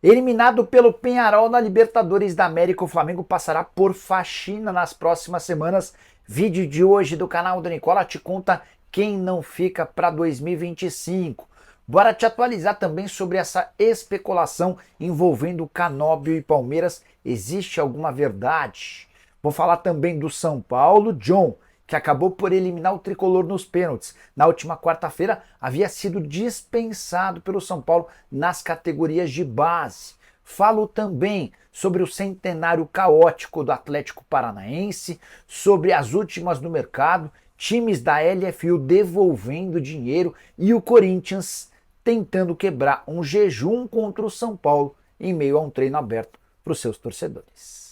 Eliminado pelo Peñarol na Libertadores da América, o Flamengo passará por faxina nas próximas semanas. Vídeo de hoje do canal do Nicola te conta quem não fica para 2025. Bora te atualizar também sobre essa especulação envolvendo Canóbio e Palmeiras. Existe alguma verdade? Vou falar também do São Paulo, John, que acabou por eliminar o tricolor nos pênaltis. Na última quarta-feira, havia sido dispensado pelo São Paulo nas categorias de base. Falo também sobre o centenário caótico do Atlético Paranaense, sobre as últimas do mercado, times da LFU devolvendo dinheiro e o Corinthians tentando quebrar um jejum contra o São Paulo em meio a um treino aberto para os seus torcedores.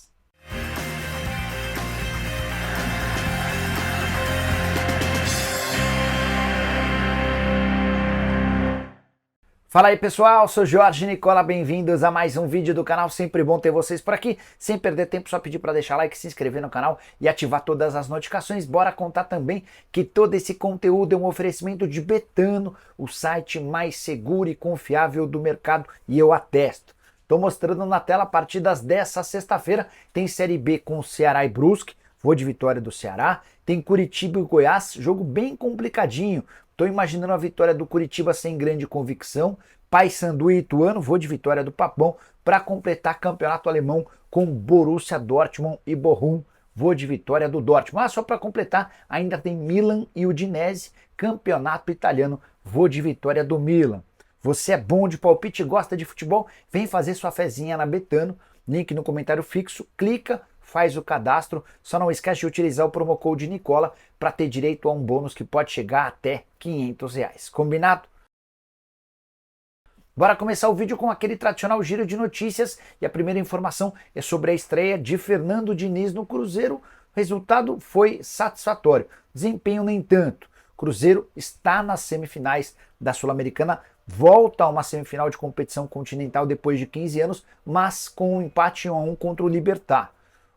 Fala aí pessoal, sou Jorge Nicola, bem-vindos a mais um vídeo do canal, sempre bom ter vocês por aqui. Sem perder tempo, só pedir para deixar like, se inscrever no canal e ativar todas as notificações. Bora contar também que todo esse conteúdo é um oferecimento de Betano, o site mais seguro e confiável do mercado, e eu atesto. Estou mostrando na tela partidas dessa sexta-feira, tem Série B com Ceará e Brusque, vou de vitória do Ceará, tem Curitiba e Goiás, jogo bem complicadinho. Estou imaginando a vitória do Curitiba sem grande convicção. Paysandu e Ituano, vou de vitória do Papão. Para completar campeonato alemão com Borussia Dortmund e Bochum, vou de vitória do Dortmund. Só para completar, ainda tem Milan e Udinese, campeonato italiano, vou de vitória do Milan. Você é bom de palpite e gosta de futebol? Vem fazer sua fezinha na Betano, link no comentário fixo, clica, faz o cadastro, só não esquece de utilizar o promo code Nicola para ter direito a um bônus que pode chegar até R$500, combinado? Bora começar o vídeo com aquele tradicional giro de notícias e a primeira informação é sobre a estreia de Fernando Diniz no Cruzeiro. O resultado foi satisfatório, desempenho nem tanto. Cruzeiro está nas semifinais da Sul-Americana, volta a uma semifinal de competição continental depois de 15 anos, mas com um empate 1-1 contra o Libertad.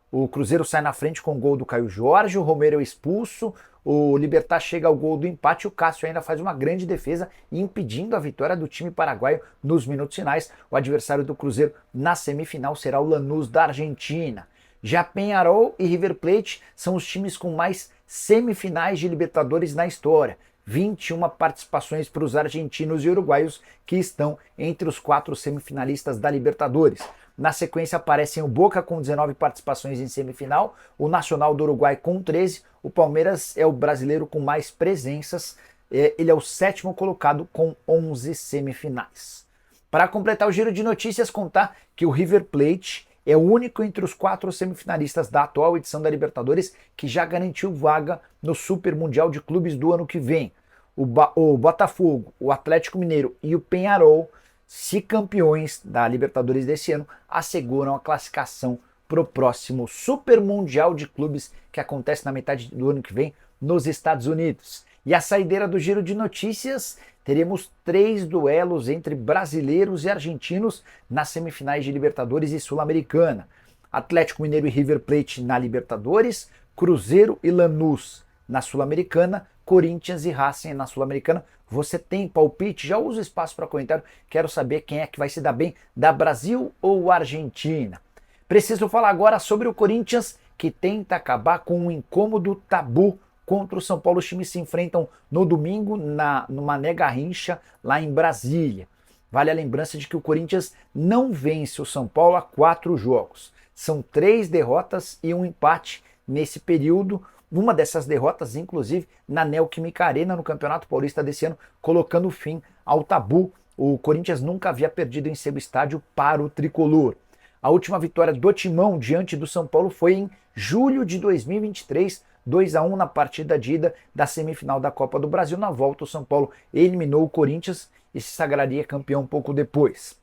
O Cruzeiro sai na frente com o gol do Caio Jorge, o Romero é expulso, o Libertad chega ao gol do empate, o Cássio ainda faz uma grande defesa impedindo a vitória do time paraguaio nos minutos finais. O adversário do Cruzeiro na semifinal será o Lanús da Argentina. Já Peñarol e River Plate são os times com mais semifinais de Libertadores na história. 21 participações para os argentinos e uruguaios que estão entre os 4 semifinalistas da Libertadores. Na sequência aparecem o Boca com 19 participações em semifinal, o Nacional do Uruguai com 13, o Palmeiras é o brasileiro com mais presenças, ele é o 7º colocado com 11 semifinais. Para completar o giro de notícias, contar que o River Plate é o único entre os 4 semifinalistas da atual edição da Libertadores que já garantiu vaga no Super Mundial de Clubes do ano que vem. O Botafogo, o Atlético Mineiro e o Peñarol, se campeões da Libertadores desse ano, asseguram a classificação para o próximo Super Mundial de Clubes que acontece na metade do ano que vem nos Estados Unidos. E a saideira do giro de notícias, teremos 3 duelos entre brasileiros e argentinos nas semifinais de Libertadores e Sul-Americana. Atlético Mineiro e River Plate na Libertadores, Cruzeiro e Lanús na Sul-Americana, Corinthians e Racing na Sul-Americana. Você tem palpite? Já usa o espaço para comentário. Quero saber quem é que vai se dar bem, da Brasil ou Argentina. Preciso falar agora sobre o Corinthians, que tenta acabar com um incômodo tabu contra o São Paulo. Os times se enfrentam no domingo no Mané Garrincha, lá em Brasília. Vale a lembrança de que o Corinthians não vence o São Paulo há 4 jogos. São 3 derrotas e um empate nesse período. Uma dessas derrotas, inclusive, na Neoquímica Arena, no Campeonato Paulista desse ano, colocando fim ao tabu. O Corinthians nunca havia perdido em seu estádio para o tricolor. A última vitória do Timão diante do São Paulo foi em julho de 2023, 2-1 na partida de ida da semifinal da Copa do Brasil. Na volta, o São Paulo eliminou o Corinthians e se sagraria campeão pouco depois.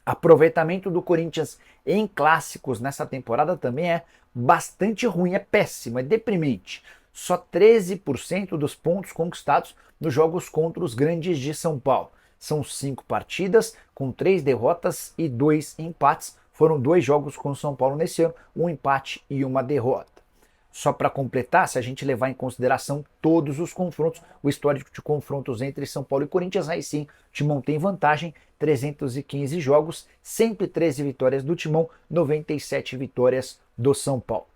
Aproveitamento do Corinthians em clássicos nessa temporada também é bastante ruim, é péssimo, é deprimente. Só 13% dos pontos conquistados nos jogos contra os grandes de São Paulo. São 5 partidas, com 3 derrotas e 2 empates. Foram 2 jogos com o São Paulo nesse ano, um empate e uma derrota. Só para completar, se a gente levar em consideração todos os confrontos, o histórico de confrontos entre São Paulo e Corinthians, aí sim, o Timão tem vantagem, 315 jogos, 113 vitórias do Timão, 97 vitórias do São Paulo.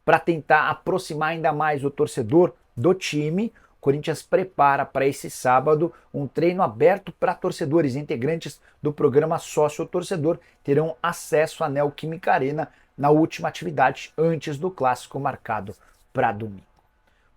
Para tentar aproximar ainda mais o torcedor do time, o Corinthians prepara para esse sábado um treino aberto para torcedores. Integrantes do programa Sócio Torcedor terão acesso à Neoquímica Arena na última atividade antes do clássico marcado para domingo.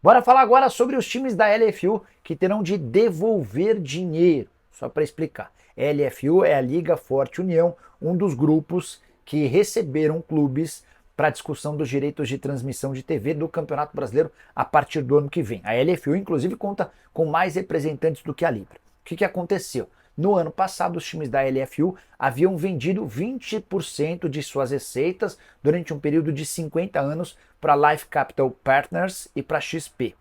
Bora falar agora sobre os times da LFU que terão de devolver dinheiro. Só para explicar, LFU é a Liga Forte União, um dos grupos que receberam clubes para a discussão dos direitos de transmissão de TV do Campeonato Brasileiro a partir do ano que vem. A LFU, inclusive, conta com mais representantes do que a Libra. O que aconteceu? No ano passado, os times da LFU haviam vendido 20% de suas receitas durante um período de 50 anos para Life Capital Partners e para XP.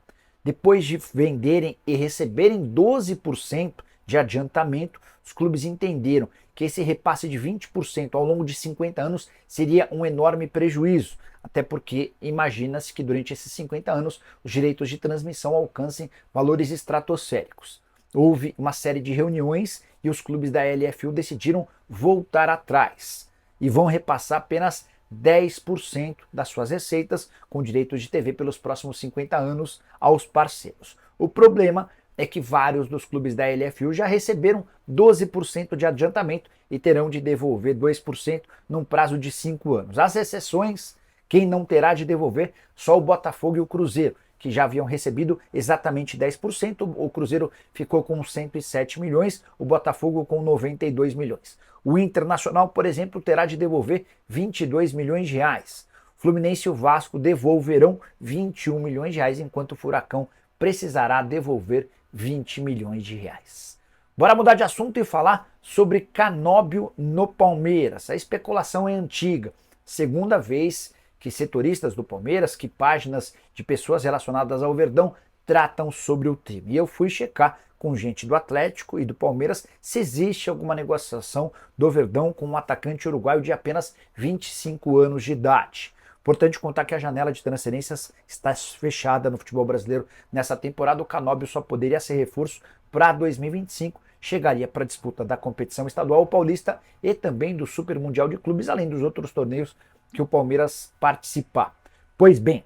Depois de venderem e receberem 12% de adiantamento, os clubes entenderam que esse repasse de 20% ao longo de 50 anos seria um enorme prejuízo, até porque imagina-se que durante esses 50 anos os direitos de transmissão alcancem valores estratosféricos. Houve uma série de reuniões e os clubes da LFU decidiram voltar atrás e vão repassar apenas 10% das suas receitas com direitos de TV pelos próximos 50 anos aos parceiros. O problema é que vários dos clubes da LFU já receberam 12% de adiantamento e terão de devolver 2% num prazo de 5 anos. As exceções, quem não terá de devolver, só o Botafogo e o Cruzeiro, que já haviam recebido exatamente 10%, o Cruzeiro ficou com 107 milhões, o Botafogo com 92 milhões. O Internacional, por exemplo, terá de devolver 22 milhões de reais. Fluminense e o Vasco devolverão 21 milhões de reais, enquanto o Furacão precisará devolver 20 milhões de reais. Bora mudar de assunto e falar sobre Canóbio no Palmeiras. A especulação é antiga, segunda vez que setoristas do Palmeiras, que páginas de pessoas relacionadas ao Verdão tratam sobre o tema. E eu fui checar com gente do Atlético e do Palmeiras se existe alguma negociação do Verdão com um atacante uruguaio de apenas 25 anos de idade. Importante contar que a janela de transferências está fechada no futebol brasileiro nessa temporada. O Canóbio só poderia ser reforço para 2025, chegaria para a disputa da competição estadual paulista e também do Super Mundial de Clubes, além dos outros torneios que o Palmeiras participar. Pois bem,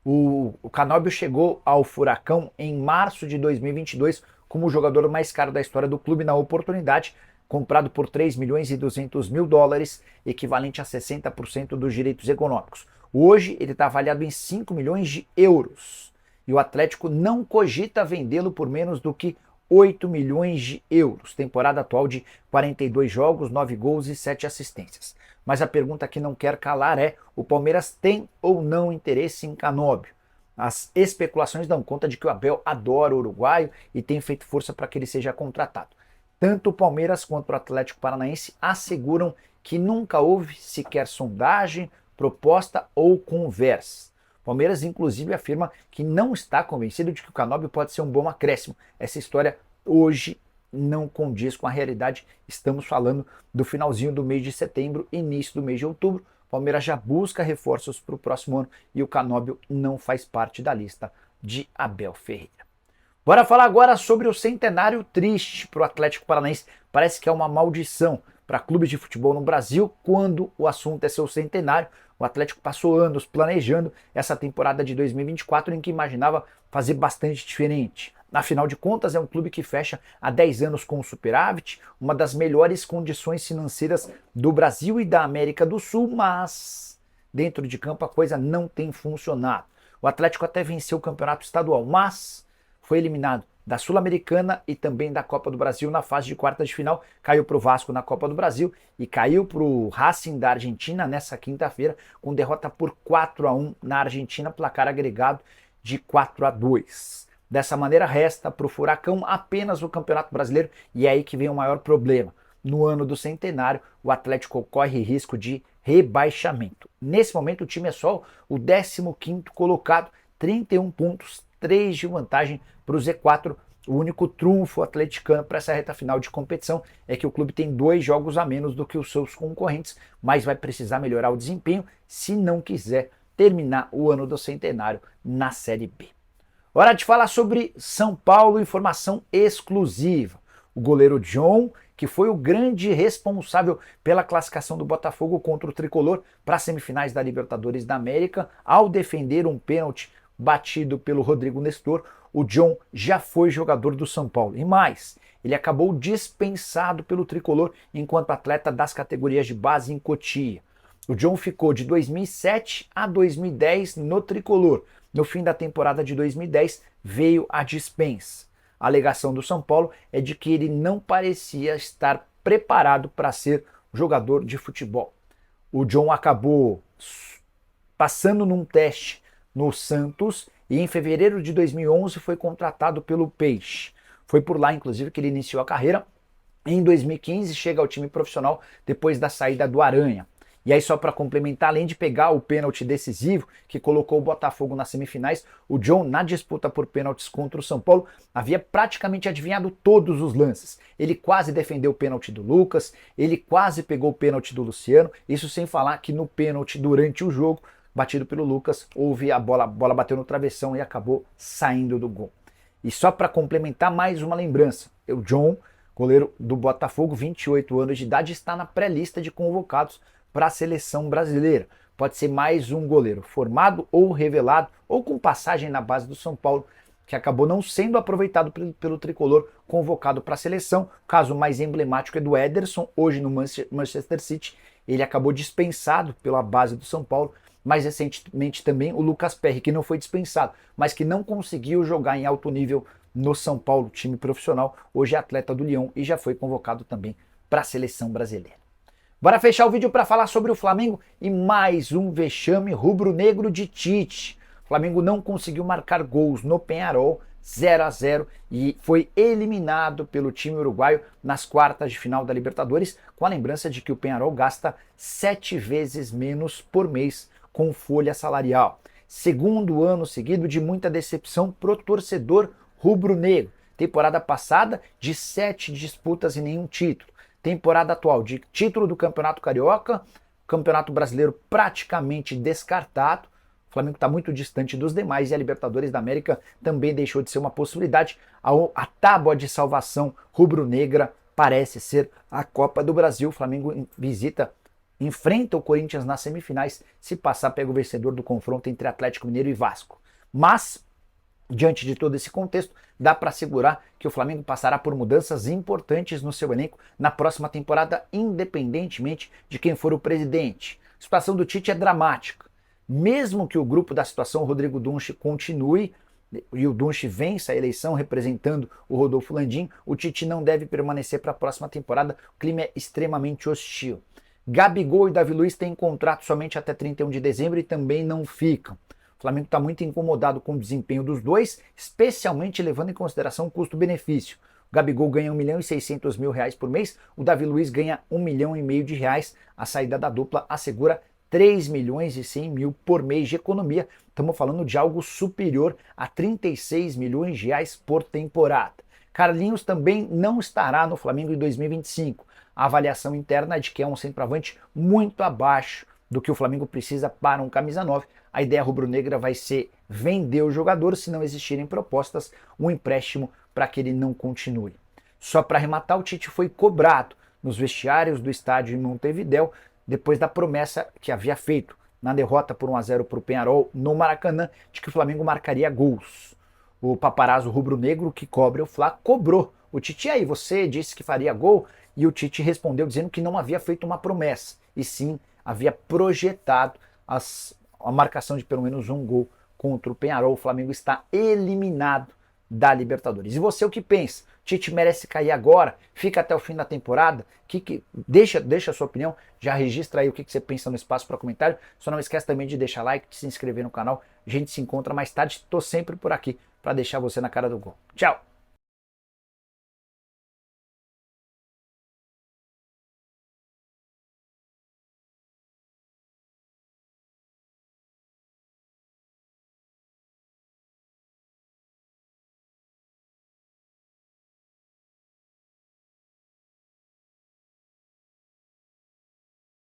o Canóbio chegou ao Furacão em março de 2022 como o jogador mais caro da história do clube na oportunidade, comprado por 3 milhões e 200 mil dólares, equivalente a 60% dos direitos econômicos. Hoje ele está avaliado em 5 milhões de euros e o Atlético não cogita vendê-lo por menos do que 8 milhões de euros. Temporada atual de 42 jogos, 9 gols e 7 assistências. Mas a pergunta que não quer calar é: o Palmeiras tem ou não interesse em Canóbio? As especulações dão conta de que o Abel adora o uruguaio e tem feito força para que ele seja contratado. Tanto o Palmeiras quanto o Atlético Paranaense asseguram que nunca houve sequer sondagem, proposta ou conversa. O Palmeiras, inclusive, afirma que não está convencido de que o Canóbio pode ser um bom acréscimo. Essa história hoje não condiz com a realidade. Estamos falando do finalzinho do mês de setembro, início do mês de outubro. O Palmeiras já busca reforços para o próximo ano e o Canóbio não faz parte da lista de Abel Ferreira. Bora falar agora sobre o centenário triste para o Atlético Paranaense. Parece que é uma maldição para clubes de futebol no Brasil quando o assunto é seu centenário. O Atlético passou anos planejando essa temporada de 2024 em que imaginava fazer bastante diferente. Afinal de contas, é um clube que fecha há 10 anos com o superávit, uma das melhores condições financeiras do Brasil e da América do Sul, mas dentro de campo a coisa não tem funcionado. O Atlético até venceu o campeonato estadual, mas foi eliminado da Sul-Americana e também da Copa do Brasil na fase de quartas de final, caiu para o Vasco na Copa do Brasil e caiu para o Racing da Argentina nessa quinta-feira, com derrota por 4-1 na Argentina, placar agregado de 4-2. Dessa maneira, resta para o Furacão apenas o Campeonato Brasileiro e é aí que vem o maior problema. No ano do centenário, o Atlético corre risco de rebaixamento. Nesse momento, o time é só o 15º colocado, 31 pontos, 3 de vantagem para o Z4. O único trunfo atleticano para essa reta final de competição é que o clube tem 2 jogos a menos do que os seus concorrentes, mas vai precisar melhorar o desempenho se não quiser terminar o ano do centenário na Série B. Hora de falar sobre São Paulo, informação exclusiva. O goleiro John, que foi o grande responsável pela classificação do Botafogo contra o Tricolor para as semifinais da Libertadores da América, ao defender um pênalti batido pelo Rodrigo Nestor, o John já foi jogador do São Paulo. E mais, ele acabou dispensado pelo Tricolor enquanto atleta das categorias de base em Cotia. O John ficou de 2007 a 2010 no Tricolor. No fim da temporada de 2010 veio a dispensa. A alegação do São Paulo é de que ele não parecia estar preparado para ser jogador de futebol. O John acabou passando num teste no Santos e em fevereiro de 2011 foi contratado pelo Peixe. Foi por lá, inclusive, que ele iniciou a carreira. Em 2015 chega ao time profissional depois da saída do Aranha. E aí, só para complementar, além de pegar o pênalti decisivo que colocou o Botafogo nas semifinais, o John, na disputa por pênaltis contra o São Paulo, havia praticamente adivinhado todos os lances. Ele quase defendeu o pênalti do Lucas, ele quase pegou o pênalti do Luciano, isso sem falar que no pênalti durante o jogo, batido pelo Lucas, houve a bola bateu no travessão e acabou saindo do gol. E só para complementar, mais uma lembrança, o John, goleiro do Botafogo, 28 anos de idade, está na pré-lista de convocados para a seleção brasileira. Pode ser mais um goleiro formado ou revelado ou com passagem na base do São Paulo que acabou não sendo aproveitado pelo Tricolor, convocado para a seleção. O caso mais emblemático é do Ederson, hoje no Manchester City. Ele acabou dispensado pela base do São Paulo. Mais recentemente também o Lucas Perry, que não foi dispensado, mas que não conseguiu jogar em alto nível no São Paulo, time profissional. Hoje é atleta do Lyon e já foi convocado também para a seleção brasileira. Bora fechar o vídeo para falar sobre o Flamengo e mais um vexame rubro-negro de Tite. O Flamengo não conseguiu marcar gols no Peñarol, 0-0, e foi eliminado pelo time uruguaio nas quartas de final da Libertadores, com a lembrança de que o Peñarol gasta 7 vezes menos por mês com folha salarial. Segundo ano seguido de muita decepção pro torcedor rubro-negro. Temporada passada de 7 disputas e nenhum título. Temporada atual de título do Campeonato Carioca, Campeonato Brasileiro praticamente descartado. O Flamengo está muito distante dos demais e a Libertadores da América também deixou de ser uma possibilidade. A tábua de salvação rubro-negra parece ser a Copa do Brasil. O Flamengo enfrenta o Corinthians nas semifinais. Se passar, pega o vencedor do confronto entre Atlético Mineiro e Vasco. Mas, diante de todo esse contexto, dá para assegurar que o Flamengo passará por mudanças importantes no seu elenco na próxima temporada, independentemente de quem for o presidente. A situação do Tite é dramática. Mesmo que o grupo da situação Rodrigo Dunche continue e o Dunche vença a eleição representando o Rodolfo Landim, o Tite não deve permanecer para a próxima temporada. O clima é extremamente hostil. Gabigol e Davi Luiz têm contrato somente até 31 de dezembro e também não ficam. O Flamengo está muito incomodado com o desempenho dos dois, especialmente levando em consideração o custo-benefício. O Gabigol ganha R$1.600.000 por mês, o Davi Luiz ganha R$1,5 milhão. A saída da dupla assegura R$3.100.000 por mês de economia. Estamos falando de algo superior a R$36 milhões por temporada. Carlinhos também não estará no Flamengo em 2025. A avaliação interna é de que é um centroavante muito abaixo do que o Flamengo precisa para um camisa 9. A ideia rubro-negra vai ser vender o jogador, se não existirem propostas, um empréstimo para que ele não continue. Só para arrematar, o Tite foi cobrado nos vestiários do estádio em Montevidéu, depois da promessa que havia feito na derrota por 1-0 para o Peñarol no Maracanã, de que o Flamengo marcaria gols. O paparazzo rubro-negro que cobre o Fla cobrou o Tite. E aí, você disse que faria gol? E o Tite respondeu dizendo que não havia feito uma promessa, e sim havia projetado a marcação de pelo menos um gol contra o Peñarol. O Flamengo está eliminado da Libertadores. E você, o que pensa? Tite merece cair agora? Fica até o fim da temporada? Deixa a sua opinião, já registra aí o que você pensa no espaço para comentário. Só não esquece também de deixar like, de se inscrever no canal. A gente se encontra mais tarde. Estou sempre por aqui para deixar você na cara do gol. Tchau!